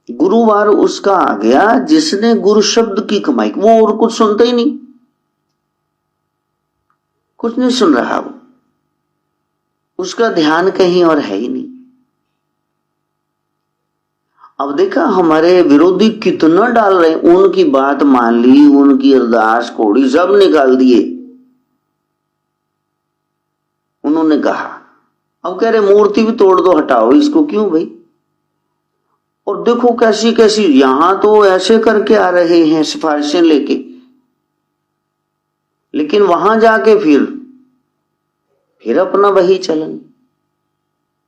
गुरुवार उसका आ गया जिसने गुरु शब्द की कमाई, वो और कुछ सुनता ही नहीं, कुछ नहीं सुन रहा, वो उसका ध्यान कहीं और है ही नहीं। अब देखा हमारे विरोधी कितना डाल रहे, उनकी बात मान ली, उनकी अरदास कोड़ी सब निकाल दिए। उन्होंने कहा, अब कह रहे मूर्ति भी तोड़ दो, हटाओ इसको, क्यों भाई? और देखो कैसी कैसी, यहां तो ऐसे करके आ रहे हैं सिफारिशें लेके, लेकिन वहां जाके फिर अपना वही चलन,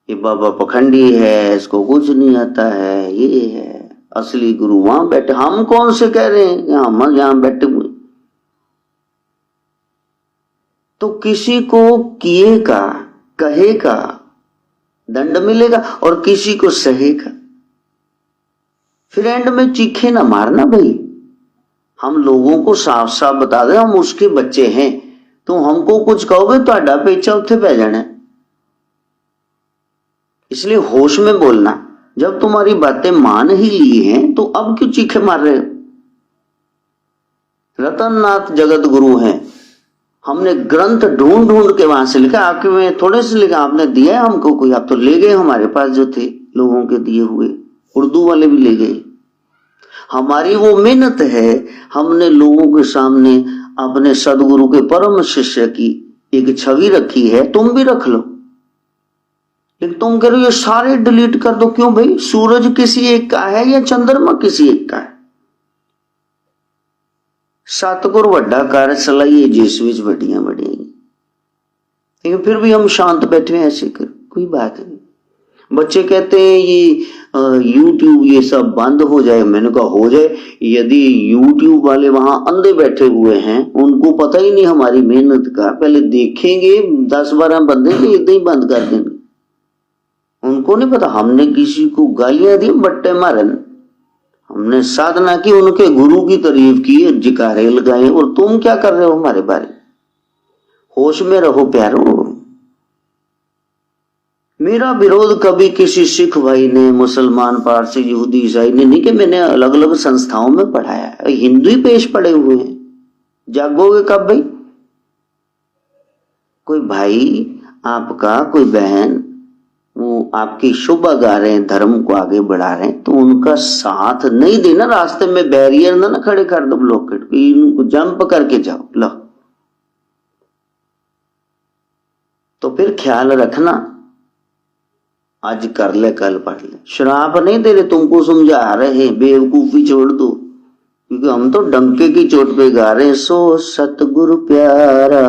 ये बाबा पखंडी है, इसको कुछ नहीं आता है, ये है असली गुरु वहां बैठे। हम कौन से कह रहे हैं, हम यहां बैठे हुए। तो किसी को किए का कहे का दंड मिलेगा और किसी को सहेगा। फिर एंड में चीखे ना मारना भाई। हम लोगों को साफ साफ बता दें, हम उसके बच्चे हैं, तो हमको कुछ कहोगे तो आडा पेचा उत्थे पै जाना। इसलिए होश में बोलना। जब तुम्हारी बातें मान ही ली हैं तो अब क्यों चीखे मार रहे हो? रतननाथ जगत गुरु हैं, हमने ग्रंथ ढूंढ ढूंढ के वहां से लिखा, आपके में थोड़े से लिखा, आपने दिया है हमको कोई? आप तो ले गए, हमारे पास जो थे लोगों के दिए हुए, उर्दू वाले भी ले गए। हमारी वो मेहनत है, हमने लोगों के सामने अपने सदगुरु के परम शिष्य की एक छवि रखी है, तुम भी रख लो। लेकिन तुम कह रहे हो ये सारे डिलीट कर दो, क्यों भाई? सूरज किसी एक का है या चंद्रमा किसी एक का है? सतगुरु वड्डा कार्य चलाइए, जिस विच वड्डियां वड्डियां, लेकिन फिर भी हम शांत बैठे हैं, ऐसे कर कोई बात नहीं। बच्चे कहते हैं ये YouTube ये सब बंद हो जाए, मैंने कहा हो जाए। यदि YouTube वाले वहां अंधे बैठे हुए हैं, उनको पता ही नहीं हमारी मेहनत का, पहले देखेंगे 10-12 बंदे तो इतना ही बंद कर देंगे। उनको नहीं पता हमने किसी को गालियां दी, बट्टे मारन, हमने साधना की, उनके गुरु की तारीफ की, जिकारे लगाए, और तुम क्या कर रहे हो हमारे बारे? होश में रहो प्यारो। मेरा विरोध कभी किसी सिख भाई ने, मुसलमान, पारसी, यहूदी, ईसाई ने नहीं, कि मैंने अलग अलग संस्थाओं में पढ़ाया है, हिंदू ही पेश पड़े हुए हैं। जागोगे कब भाई? कोई भाई आपका, कोई बहन, वो आपकी शोभा गा रहे हैं, धर्म को आगे बढ़ा रहे हैं, तो उनका साथ नहीं देना। रास्ते में बैरियर ना खड़े कर दो, ब्लॉकेट, इनको जंप करके जाओ। लो तो फिर ख्याल रखना, आज कर ले कल पढ़ ले। श्राप नहीं दे रहे, तुमको समझा रहे हैं, बेवकूफी छोड़ दो, क्योंकि हम तो डंके की चोट पे गा रहे हैं। सो सतगुरु प्यारा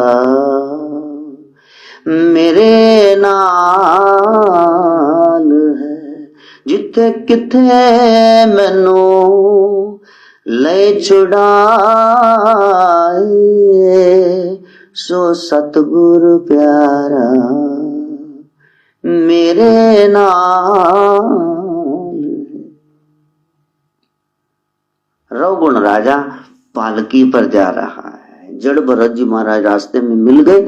मेरे नाल है, जिथे किथे मैनू ले छुड़ाए, सो सतगुरु प्यारा मेरे नाल। रघुगुण राजा पालकी पर जा रहा है, जड़ भरत जी महाराज रास्ते में मिल गए।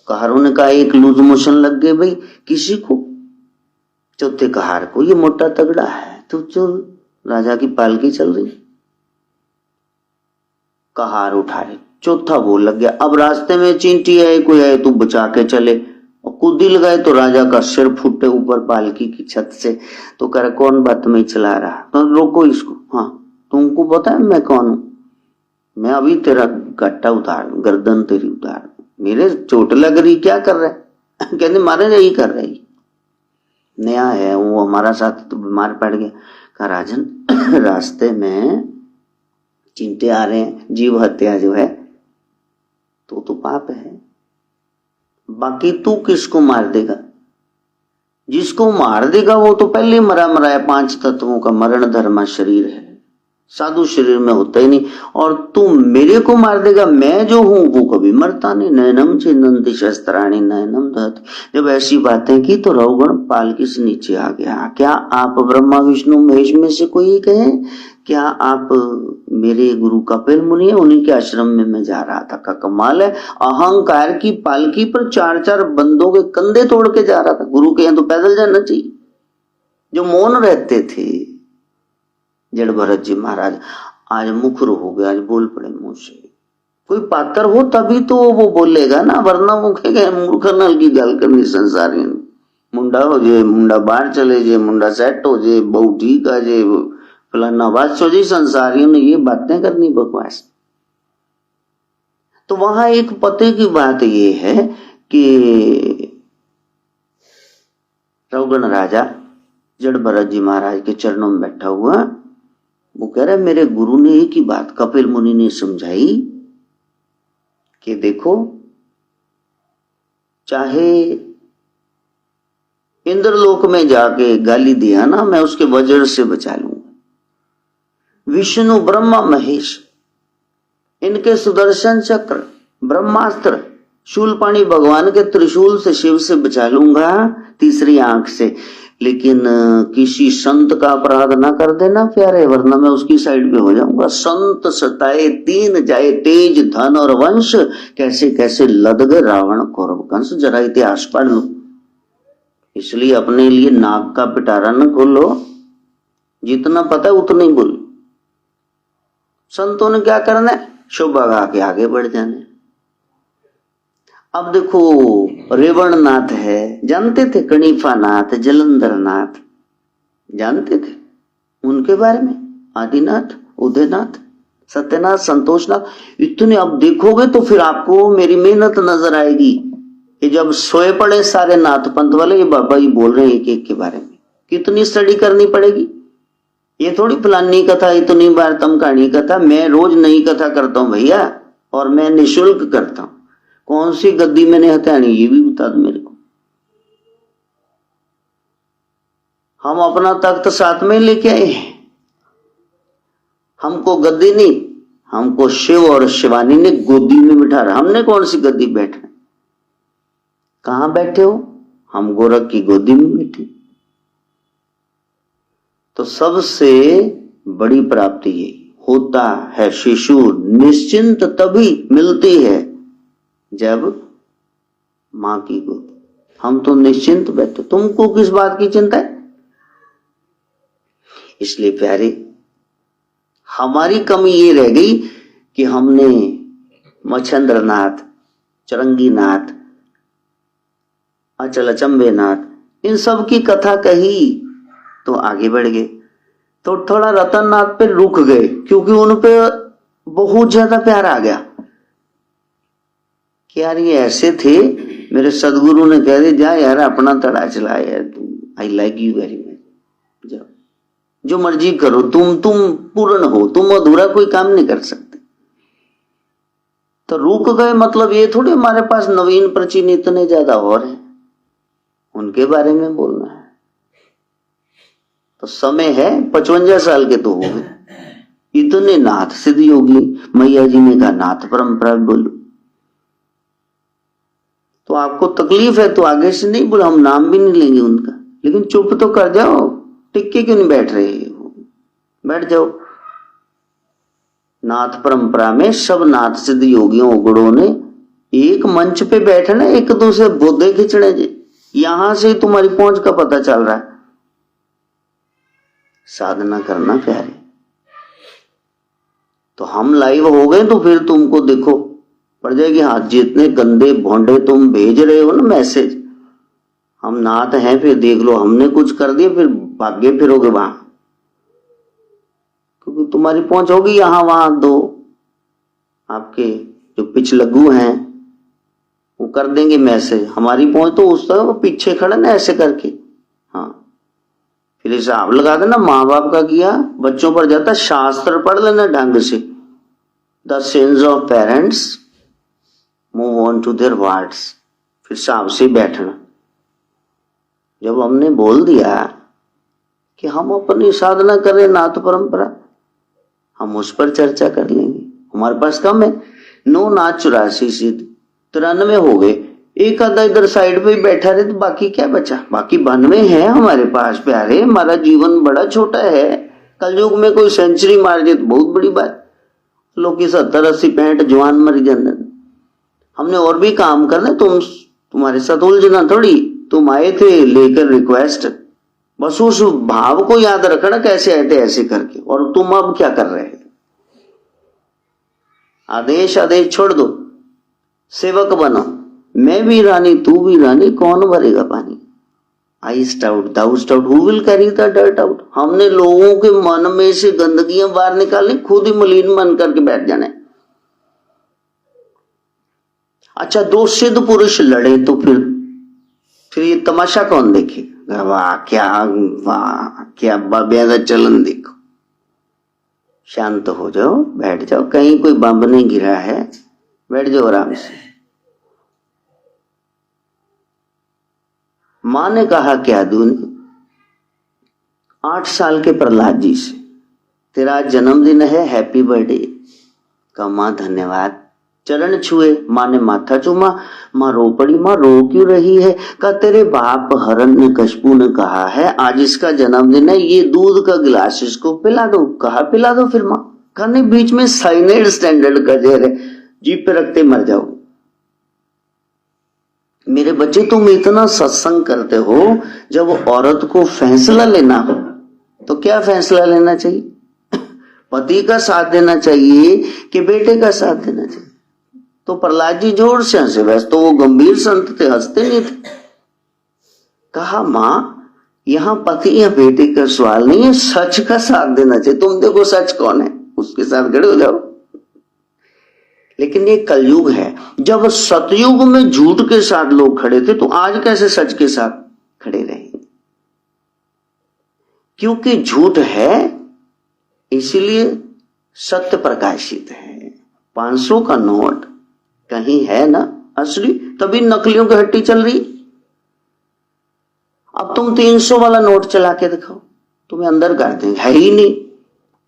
कहारों ने कहा एक लूज मोशन लग गए भाई किसी को, चौथे कहार को, ये मोटा तगड़ा है, तो चल, राजा की पालकी चल रही, कहार उठाए, चौथा वो लग गया। अब रास्ते में चींटी आए, कोई आए तो बचा के चले, और कूदी लगाए तो राजा का सिर फूटे ऊपर पालकी की छत से। तो कह रहा कौन बात में चला रहा, तो रोको इसको। हाँ तुमको पता है मैं कौन हूं? मैं अभी तेरा गट्टा उतार, गर्दन तेरी उतार, मेरे चोट लग रही, क्या कर रहा है? कहते मारे यही कर रही, नया है वो, हमारा साथ तो बीमार पड़ गया। कहा राजन रास्ते में चिंटे आ रहे हैं, जीव हत्या जो है तो पाप है, बाकी तू किसको मार देगा? जिसको मार देगा वो तो पहले मरा मराया, 5 तत्वों का मरण धर्मा शरीर है, साधु शरीर में होता ही नहीं। और तू मेरे को मार देगा, मैं जो हूं वो कभी मरता नहीं। नयनम छिन्नन्ति शस्त्राणि नयनम दहति। जब ऐसी बातें की तो रघुगण पालकी से नीचे आ गया। क्या आप ब्रह्मा विष्णु महेश में से कोई कहें? क्या आप मेरे गुरु कपिल मुनि है, उन्हीं के आश्रम में मैं जा रहा था। का कमाल है, अहंकार की पालकी पर 4-4 बंदों के कंधे तोड़ के जा रहा था। गुरु के यहाँ तो पैदल जाना चाहिए, जो मौन रहते थे। जड़ भरत जी महाराज आज मुखर हो गए, आज बोल पड़े मुंह से। कोई पात्र हो तभी तो वो बोलेगा ना, वरना वो कहेगा मूर्ख नाल की गल करनी संसारी। मुंडा हो जे, मुंडा बाहर चले जे, मुंडा सेट हो जे, बहु ठीक आ जे, फलाना बात हो जे, संसारियों ने ये बातें करनी बकवास। तो वहां एक पते की बात ये है कि रघुगण राजा जड़ भरत जी महाराज के चरणों में बैठा हुआ, वो कह रहा है मेरे गुरु ने एक ही बात कपिल मुनि ने समझाई कि देखो, चाहे इंद्रलोक में जाके गाली दिया ना, मैं उसके वज्र से बचा लूंगा। विष्णु ब्रह्मा महेश, इनके सुदर्शन चक्र, ब्रह्मास्त्र, शूलपाणी भगवान के त्रिशूल से, शिव से बचा लूंगा तीसरी आंख से। लेकिन किसी संत का अपराध ना कर देना प्यारे, वरना मैं उसकी साइड पे हो जाऊंगा। संत सताए तीन जाए, तेज धन और वंश, कैसे कैसे लद गए रावण कौरव कंस। जरा इतिहास पढ़ लो। इसलिए अपने लिए नाक का पिटारा न खोलो, जितना पता है उतना ही बोलो। संतों ने क्या करना है, शोभा गा के आगे बढ़ जाने। अब देखो रेवण नाथ है, जानते थे? कणिफा नाथ, जलंधर नाथ, जानते थे उनके बारे में? आदिनाथ, उदयनाथ, सत्यनाथ, संतोषनाथ, इतने अब देखोगे तो फिर आपको मेरी मेहनत नजर आएगी कि जब सोए पड़े सारे नाथ पंथ वाले, ये बाबा ही बोल रहे हैं एक एक के बारे में। कितनी स्टडी करनी पड़ेगी। ये थोड़ी फलानी कथा, इतनी बार तम कहानी कथा। मैं रोज नई कथा करता हूं भैया, और मैं निःशुल्क करता हूं। कौन सी गद्दी मैंने हटानी ये भी बता दो मेरे को। हम अपना तख्त साथ में लेके आए हैं। हमको गद्दी नहीं, हमको शिव और शिवानी ने गोदी में बिठा रहा। हमने कौन सी गद्दी बैठना? कहां बैठे हो? हम गोरख की गोदी में बैठे। तो सबसे बड़ी प्राप्ति ये होता है, शिशु निश्चिंत तभी मिलती है जब मां की गोद। हम तो निश्चिंत बैठे, तुमको किस बात की चिंता है? इसलिए प्यारे, हमारी कमी ये रह गई कि हमने मच्छंद्रनाथ, चरंगीनाथ, अचल अचंबेनाथ, इन सब की कथा कही तो आगे बढ़ गए। तो थोड़ा रतननाथ पे रुक गए, क्योंकि उन पे बहुत ज्यादा प्यार आ गया कि यार ये ऐसे थे। मेरे सदगुरु ने कह दिया जा यार अपना तड़ा चला यार, तू I like you very much, जाओ जो मर्जी करो, तुम पूर्ण हो, तुम अधूरा कोई काम नहीं कर सकते। तो रुक गए मतलब ये थोड़ी हमारे पास नवीन प्राचीन इतने ज्यादा और हैं, उनके बारे में बोलना है। तो समय है, 55 साल के तो हो गए। इतने नाथ सिद्ध योगी, मैया जी ने कहा नाथ परंपरा बोलो। तो आपको तकलीफ है तो आगे से नहीं बोला, हम नाम भी नहीं लेंगे उनका, लेकिन चुप तो कर जाओ। टिक्के क्यों नहीं बैठ रहे हो? बैठ जाओ। नाथ परंपरा में सब नाथ सिद्ध योगियों उगड़ों ने एक मंच पे बैठना, एक दूसरे बोधे खिंचने। यहां से तुम्हारी पहुंच का पता चल रहा है। साधना करना प्यारे। तो हम लाइव हो गए तो फिर तुमको देखो पड़ जाएगी, हाँ जितने गंदे भोंडे तुम भेज रहे हो ना मैसेज, हम नाथ हैं, फिर देख लो हमने कुछ कर दिया, फिर भाग्य फिरोगे वहां, क्योंकि तुम्हारी पहुंच होगी यहां वहां। दो आपके जो पिछलग्गू हैं वो कर देंगे मैसेज, हमारी पहुंच तो उस तरह पीछे खड़ा ना ऐसे करके। हाँ फिर हिसाब लगा देना, माँ बाप का किया बच्चों पर जाता, शास्त्र पढ़ लेना ढंग से। The sense of parents move on to their wards, फिर हिसाब से बैठना। जब हमने बोल दिया कि हम अपनी साधना करें नाथ परंपरा, हम उस पर चर्चा कर लेंगे। हमारे पास कम है, 9 नाथ 84 सिद्ध 93 हो गए। एक आधा इधर साइड पे बैठा रहे तो बाकी क्या बचा? बाकी 92 है हमारे पास प्यारे। हमारा जीवन बड़ा छोटा है। कलयुग में कोई सेंचुरी मार जाए तो बहुत बड़ी बात। लोग की 70 80 65 जवान मर जाने। हमने और भी काम करना, तुम्हारे साथ उलझना थोड़ी। तुम आए थे लेकर रिक्वेस्ट, बस उस भाव को याद रखना, कैसे आए थे ऐसे करके, और तुम अब क्या कर रहे हो। आदेश आदेश छोड़ दो, सेवक बनो, मैं भी रानी तू भी रानी, कौन भरेगा पानी। I stout thou stout, who will carry the dirt out. हमने लोगों के मन में से गंदगियां बाहर निकालनी, खुद ही मलिन मन करके बैठ जाने। अच्छा, दो सिद्ध पुरुष लड़े तो फिर ये तमाशा कौन देखेगा। वाह क्या बेहद चलन देखो। शांत हो जाओ, बैठ जाओ, कहीं कोई बम नहीं गिरा है, बैठ जाओ आराम से। मां ने कहा क्या दूनी, 8 साल के प्रहलाद जी से, तेरा जन्मदिन है, हैप्पी बर्थडे। कहा मां धन्यवाद। चरण छुए, मां ने माथा चूमा। मां रो पड़ी, मां रो क्यों रही है। कहा तेरे बाप हिरण्यकशिपु ने कहा है आज इसका जन्मदिन है, ये दूध का गिलास इसको पिला दो। कहा पिला दो फिर मां। कहा नहीं, बीच में साइनाइड स्टैंडर्ड का जहर है, जीभ पे रखते मर जाओ। मेरे बच्चे तुम इतना सत्संग करते हो, जब औरत को फैसला लेना हो तो क्या फैसला लेना चाहिए, पति का साथ देना चाहिए कि बेटे का साथ देना चाहिए। तो प्रहलाद जी जोर से हंसे, वैसे तो वो गंभीर संत थे, हंसते नहीं थे। कहा मां यहां पति या बेटे का सवाल नहीं है, सच का साथ देना चाहिए। तुम देखो सच कौन है, उसके साथ खड़े हो जाओ। लेकिन ये कलयुग है, जब सतयुग में झूठ के साथ लोग खड़े थे तो आज कैसे सच के साथ खड़े रहेंगे। क्योंकि झूठ है इसलिए सत्य प्रकाशित है। 500 का नोट कहीं है ना असली, तभी नकलियों की हट्टी चल रही। अब तुम 300 वाला नोट चला के दिखाओ, तुम्हें अंदर कर देंगे, है ही नहीं।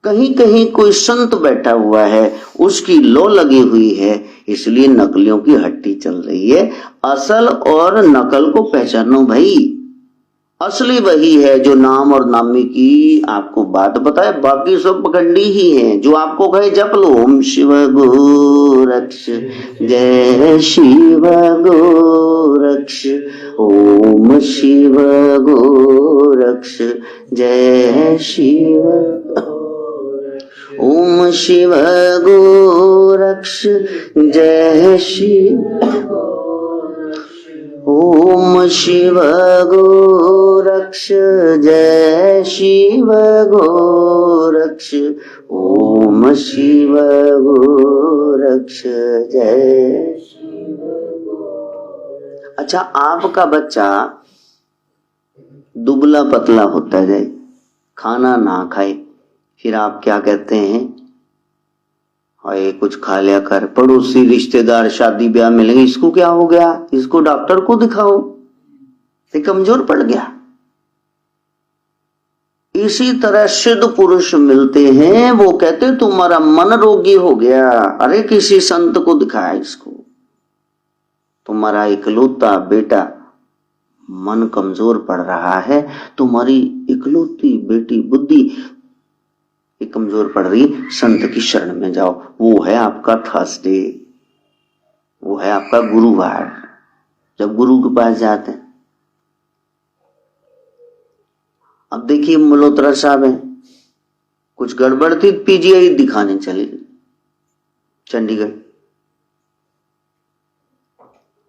कहीं कहीं कोई संत बैठा हुआ है, उसकी लो लगी हुई है, इसलिए नकलियों की हट्टी चल रही है। असल और नकल को पहचानो भाई, असली वही है जो नाम और नामी की आपको बात बताए, बाकी सब पखंडी ही है। जो आपको कहे जप लो, ओम शिव गोरक्ष जय शिव गोरक्ष, ओम शिव गोरक्ष जय शिव, ओम शिव गोरक्ष जय शिव, ओम शिव गोरक्ष जय शिव गोरक्ष, ओम शिव गोरक्ष जय शिव। अच्छा, आपका बच्चा दुबला पतला होता जाए, खाना ना खाए, फिर आप क्या कहते हैं, हाय कुछ खा लिया कर। पड़ोसी रिश्तेदार शादी ब्याह में लगे, इसको क्या हो गया, इसको डॉक्टर को दिखाओ, ये कमजोर पड़ गया। इसी तरह सिद्ध पुरुष मिलते हैं, वो कहते तुम्हारा मन रोगी हो गया, अरे किसी संत को दिखाया इसको। तुम्हारा इकलौता बेटा मन कमजोर पड़ रहा है, तुम्हारी इकलौती बेटी बुद्धि कमजोर पड़ रही, संत की शरण में जाओ। वो है आपका थर्सडे, वो है आपका गुरुवार, जब गुरु के पास जाते हैं। अब देखिए मल्होत्रा साहब हैं, कुछ गड़बड़ थी, पीजीआई दिखाने चले गए चंडीगढ़।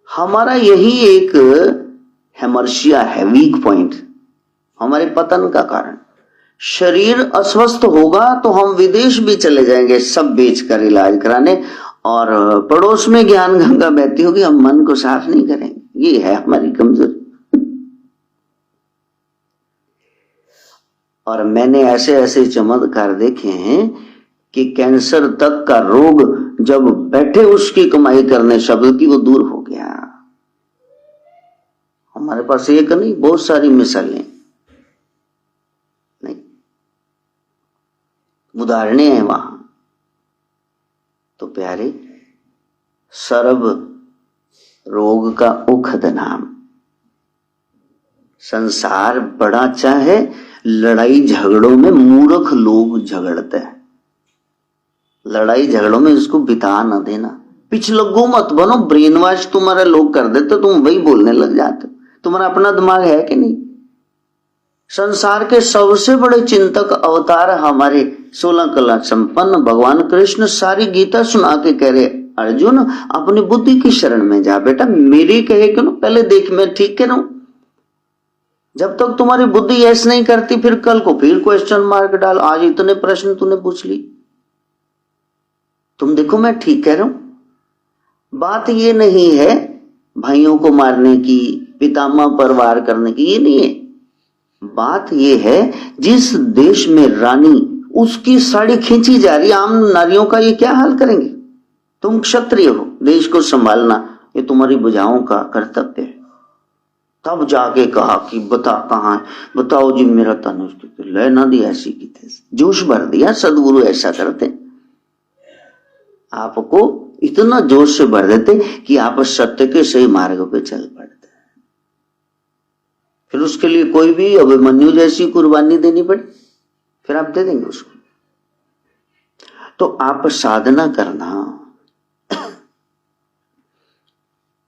हमारा यही एक हेमर्शिया है, वीक पॉइंट, हमारे पतन का कारण। शरीर अस्वस्थ होगा तो हम विदेश भी चले जाएंगे सब बेचकर इलाज कराने, और पड़ोस में ज्ञान गंगा बहती होगी, हम मन को साफ नहीं करेंगे। ये है हमारी कमजोरी। और मैंने ऐसे ऐसे चमत्कार देखे हैं कि कैंसर तक का रोग जब बैठे उसकी कमाई करने शब्द की, वो दूर हो गया। हमारे पास एक नहीं, बहुत सारी मिसालें, उदाहरणें हैं वहां। तो प्यारे, सर्व रोग का उखद नाम। संसार बड़ा अच्छा है, लड़ाई झगड़ों में मूर्ख लोग झगड़ते हैं। लड़ाई झगड़ों में इसको बिता न देना, पिछलग्गू मत बनो, ब्रेन वॉश तुम्हारे लोग कर देते, तुम वही बोलने लग जाते। तुम्हारा अपना दिमाग है कि नहीं। संसार के सबसे बड़े चिंतक अवतार हमारे 16 कला संपन्न भगवान कृष्ण सारी गीता सुना के कह रहे, अर्जुन अपनी बुद्धि की शरण में जा बेटा, मेरी कहे क्यों, पहले देख मैं ठीक कह रहा हूं। जब तक तुम्हारी बुद्धि ऐसा नहीं करती फिर कल को फिर क्वेश्चन मार्क डाल, आज इतने प्रश्न तूने पूछ ली, तुम देखो मैं ठीक कह रहा हूं। बात ये नहीं है भाइयों को मारने की, पितामह पर वार करने की, ये नहीं है। बात ये है जिस देश में रानी उसकी साड़ी खींची जा रही, आम नारियों का ये क्या हाल करेंगे। तुम क्षत्रिय हो, देश को संभालना ये तुम्हारी भुजाओं का कर्तव्य है। तब जाके कहा कि बता कहां है, बताओ जी मेरा तनुष, लय ना दी ऐसी की थी, जोश भर दिया। सदगुरु ऐसा करते, आपको इतना जोश से भर देते कि आप सत्य के सही मार्ग पे चल पड़ते। फिर उसके लिए कोई भी अभिमन्यु जैसी कुर्बानी देनी पड़े, फिर आप दे देंगे उसको। तो आप साधना करना,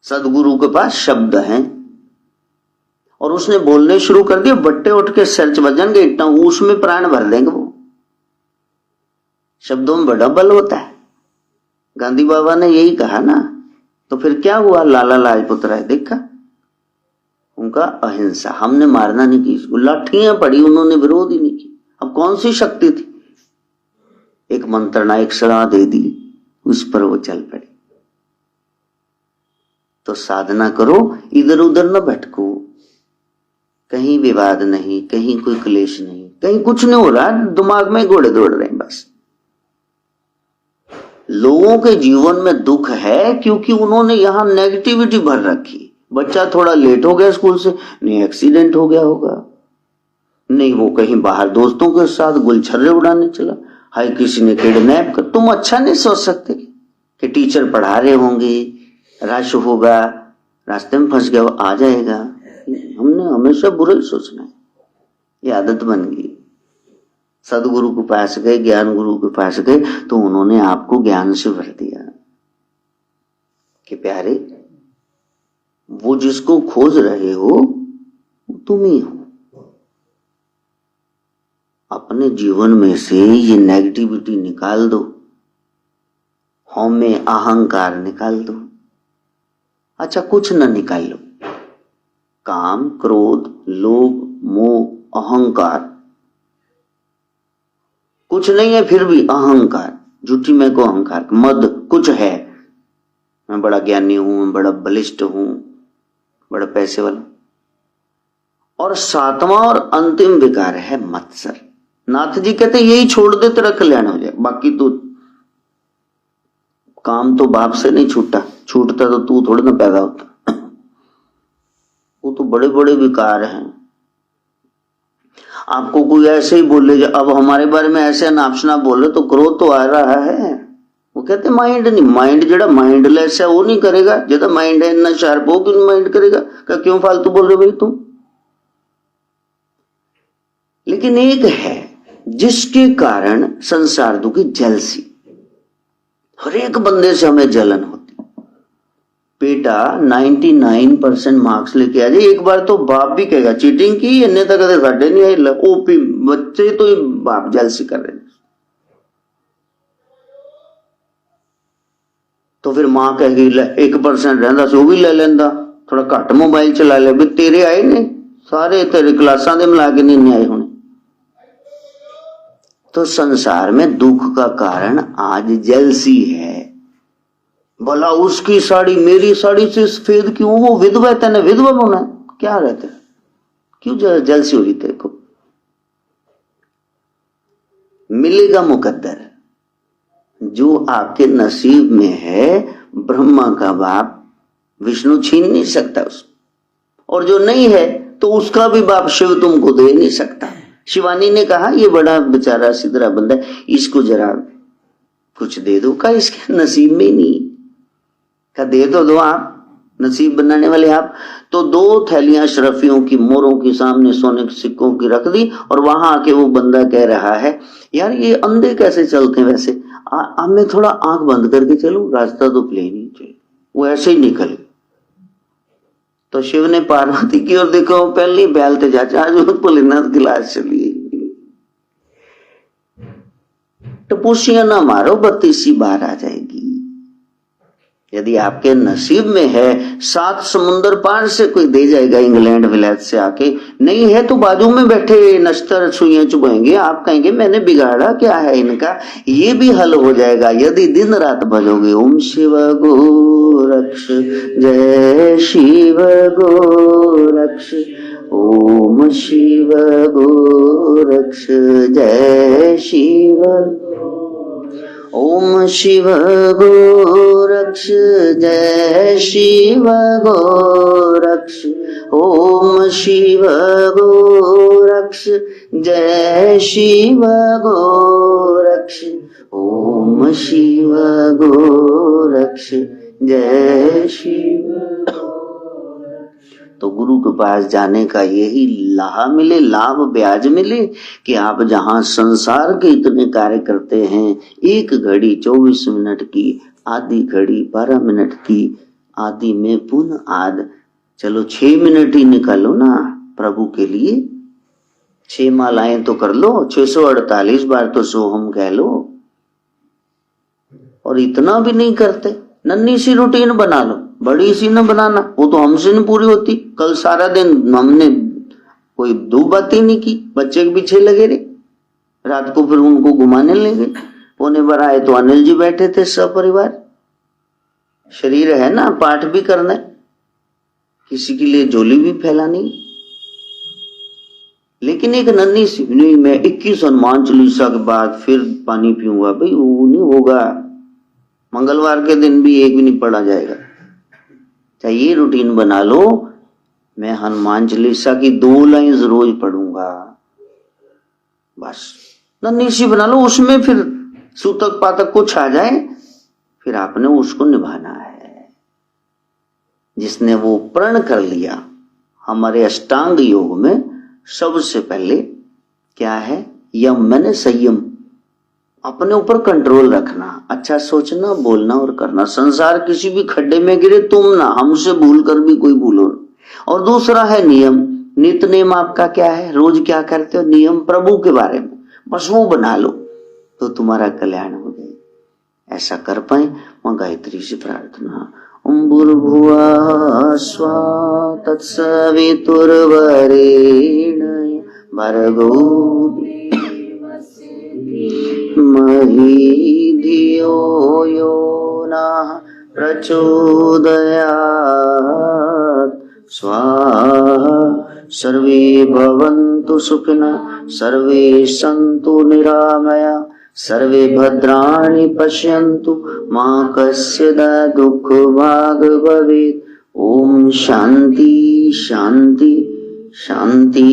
सदगुरु के पास शब्द हैं और उसने बोलने शुरू कर दिए, बट्टे उठ के सर्च बजन गए, इतना उसमें प्राण भर देंगे। वो शब्दों में बड़ा बल होता है। गांधी बाबा ने यही कहा ना, तो फिर क्या हुआ, लाला लाजपत राय देखा, उनका अहिंसा, हमने मारना नहीं की, इसको लाठियां पड़ी, उन्होंने विरोध ही नहीं की। अब कौन सी शक्ति थी, एक मंत्रणा, एक सलाह दे दी, उस पर वो चल पड़े। तो साधना करो, इधर उधर न भटको, कहीं विवाद नहीं, कहीं कोई क्लेश नहीं, कहीं कुछ नहीं हो रहा, दिमाग में घोड़े दौड़ रहे हैं बस। लोगों के जीवन में दुख है क्योंकि उन्होंने यहां नेगेटिविटी भर रखी। बच्चा थोड़ा लेट हो गया स्कूल से, नहीं एक्सीडेंट हो गया होगा, नहीं वो कहीं बाहर दोस्तों के साथ गुलछर्रे उड़ाने चला, हाय किसी ने किडनैप कर। तुम अच्छा नहीं सोच सकते कि टीचर पढ़ा रहे होंगे, रश होगा, रास्ते में फंस गया, वो आ जाएगा। हमने हमेशा बुरा ही सोचना है, ये आदत बन गई। सदगुरु के पास गए, ज्ञान गुरु के पास गए, तो उन्होंने आपको ज्ञान से भर दिया कि प्यारे वो जिसको खोज रहे हो तुम ही हो। अपने जीवन में से ये नेगेटिविटी निकाल दो, हम में अहंकार निकाल दो। अच्छा कुछ न निकाल लो, काम, क्रोध, लोभ, मोह, अहंकार कुछ नहीं है, फिर भी अहंकार, झूठी मैं को अहंकार, मद कुछ है, मैं बड़ा ज्ञानी हूं, मैं बड़ा बलिष्ठ हूं, बड़ा पैसे वाला। और सातवां और अंतिम विकार है मत्सर। नाथ जी कहते यही छोड़ दे तेरा कल्याण हो जाए, बाकी तो काम तो बाप से नहीं छूटता, छूटता तो तू थोड़ा ना पैदा होता। वो तो बड़े बड़े विकार हैं। आपको कोई ऐसे ही बोले, अब हमारे बारे में ऐसे नापसना बोले तो क्रोध तो आ रहा है। वो कहते माइंड नहीं, माइंड जेड़ा माइंडलेस है वो नहीं करेगा, जेड़ा माइंड है इतना शार्प हो क्यों माइंड करेगा, क्यों फालतू बोल रहे भाई तुम। लेकिन एक है जिसके कारण संसार दुखी, जेलसी। हर एक बंदे से हमें जलन होती। बेटा 99% मार्क्स लेके आ जाए, एक बार तो बाप भी कहेगा चीटिंग की, इन्ने तक साढ़े नहीं आई, ओपी बच्चे तो बाप जेलसी कर रहे हैं। तो फिर मां कहेगी 1% रहता सो भी ले लेंदा, थोड़ा घट मोबाइल चला ले, भी तेरे आए ने सारे, तेरे क्लासा दे मिला के नहीं आए होने। तो संसार में दुख का कारण आज जेलसी है। भला उसकी साड़ी मेरी साड़ी से सफेद क्यों, वो विधवा, तेने विधवा होना क्या रहता है, क्यों जेलसी हो रही तेरे को। मिलेगा मुकद्दर, जो आपके नसीब में है ब्रह्मा का बाप विष्णु छीन नहीं सकता उसको, और जो नहीं है तो उसका भी बाप शिव तुमको दे नहीं सकता। शिवानी ने कहा ये बड़ा बेचारा सिद्धरा बंदा है, इसको जरा कुछ दे दो, का इसके नसीब में नहीं, का दे तो दो, आप नसीब बनाने वाले आप। तो 2 थैलियां अशरफियों की, मोरों की सामने सोने के सिक्कों की रख दी, और वहां आके वो बंदा कह रहा है यार ये अंधे कैसे चलते हैं, वैसे अब मैं थोड़ा आंख बंद करके चलूं, रास्ता तो प्लेन ही चाहिए। वो ऐसे ही निकल, तो शिव ने पार्वती की ओर देखा, वो पहले ही बैलते चाचा आज भोलेनाथ गिलास चलिए, टपूसियां ना मारो, 32 बार आ जाएगी। यदि आपके नसीब में है, 7 समुंदर पार से कोई दे जाएगा, इंग्लैंड विलायत से आके। नहीं है तो बाजू में बैठे नश्तर सुइयां चुभाएंगे, आप कहेंगे मैंने बिगाड़ा क्या है इनका, ये भी हल हो जाएगा यदि दिन रात भजोगे। ओम शिव गोरक्ष जय शिव गोरक्ष, ओम शिव गोरक्ष जय शिव, ओम शिव गोरक्ष जय शिव गोरक्ष, ओम शिव गोरक्ष जय शिव गोरक्ष, ओम शिव गोरक्ष जय शिव। तो गुरु के पास जाने का यही लाभ ब्याज मिले कि आप जहां संसार के इतने कार्य करते हैं, 1 घड़ी 24 मिनट की, आधी घड़ी 12 मिनट की, आधी में पुनः आध, चलो 6 मिनट ही निकालो ना प्रभु के लिए। 6 मालाएं तो कर लो, 648 बार तो सोहम कह लो। और इतना भी नहीं करते, नन्ही सी रूटीन बना लो, बड़ी सी न बनाना, वो तो हमसे नहीं पूरी होती। कल सारा दिन हमने कोई 2 बातें नहीं की, बच्चे के पीछे लगे रहे, रात को फिर उनको घुमाने ले गए। 11:15 आए तो अनिल जी बैठे थे सपरिवार। शरीर है ना, पाठ भी करना है, किसी के लिए झोली भी फैलानी। लेकिन एक नन्ही सी, नहीं मैं 21 हनुमान चालीसा के बाद फिर पानी पीऊंगा, भाई वो नहीं होगा। मंगलवार के दिन भी एक भी नहीं पढ़ा जाएगा। चाहिए रूटीन बना लो, मैं हनुमान चालीसा की 2 लाइन रोज पढ़ूंगा, बस नन्ही सी बना लो। उसमें फिर सूतक पातक कुछ आ जाए, फिर आपने उसको निभाना है। जिसने वो प्रण कर लिया, हमारे अष्टांग योग में सबसे पहले क्या है, यम मैंने संयम, अपने ऊपर कंट्रोल रखना, अच्छा सोचना, बोलना और करना। संसार किसी भी खड्डे में गिरे तुम ना, हमसे भूल कर भी कोई भूलो। और दूसरा है नियम, नित नेम आपका क्या है, रोज क्या करते हो, नियम प्रभु के बारे में, बस वो बना लो तो तुम्हारा कल्याण हो जाए। ऐसा कर पाए, मां गायत्री से प्रार्थना। ओम भूर्भुवः स्वः तत्सवितुर्वरेण्यं भर्गो मही धियो यो नः प्रचोदयात् स्वाहा। सर्वे भवन्तु सुखिनः, सर्वे सन्तु निरामया, सर्वे भद्राणि पश्यन्तु, मा कश्चित् दुःखभाग् भवेत्। ओम शांति शांति शांति।